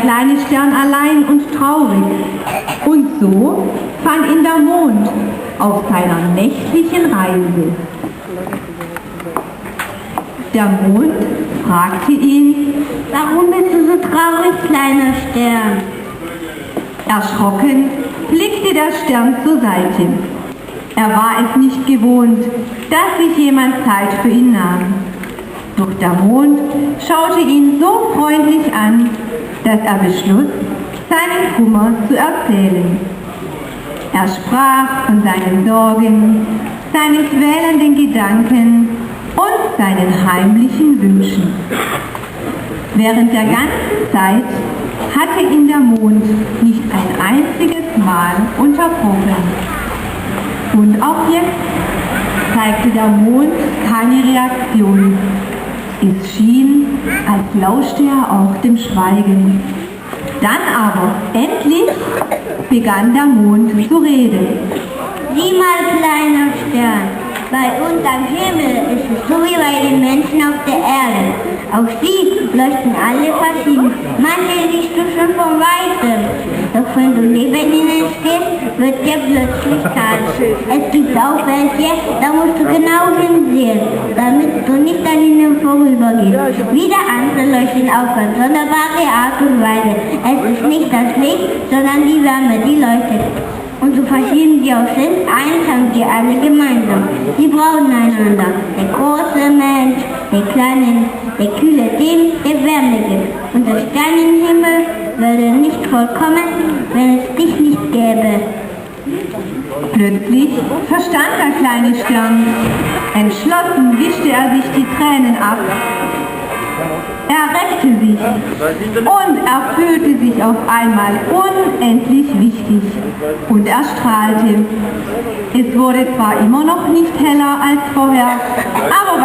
kleine Stern allein und traurig. Und so fand ihn der Mond auf seiner nächtlichen Reise. Der Mond fragte ihn: Warum bist du so traurig, kleiner Stern? Erschrocken blickte der Stern zur Seite. Er war es nicht gewohnt, dass sich jemand Zeit für ihn nahm. Doch der Mond schaute ihn so freundlich an, dass er beschloss, seinen Kummer zu erzählen. Er sprach von seinen Sorgen, seinen quälenden Gedanken und seinen heimlichen Wünschen. Während der ganzen Zeit hatte ihn der Mond nicht ein einziges Mal unterbrochen. Und auch jetzt zeigte der Mond keine Reaktion. Es schien, als lauschte er auch dem Schweigen. Dann aber, endlich, begann der Mond zu reden. Sieh mal, kleiner Stern, bei uns am Himmel ist es so wie bei den Menschen auf der Erde. Auch sie leuchten alle verschieden. Manche siehst du schon von Weitem. Doch wenn du neben ihnen stehst, wird dir plötzlich kalt. Es gibt auch welche, da musst du genau hinsehen, damit du nicht an ihnen vorübergehst. Wieder andere leuchten auf eine sonderbare Art und Weise. Es ist nicht das Licht, sondern die Wärme, die leuchtet. Und so verschieden sie auch sind, eins haben sie alle gemeinsam. Sie brauchen einander. Der große Mensch, der kleine, der kühle dem, der Wärme gibt. Und der Sternenhimmel würde nicht vollkommen, wenn es dich nicht gäbe. Plötzlich verstand der kleine Stern. Entschlossen wischte er sich die Tränen ab. Er reckte sich und er fühlte sich auf einmal unendlich wichtig und er strahlte. Es wurde zwar immer noch nicht heller als vorher, aber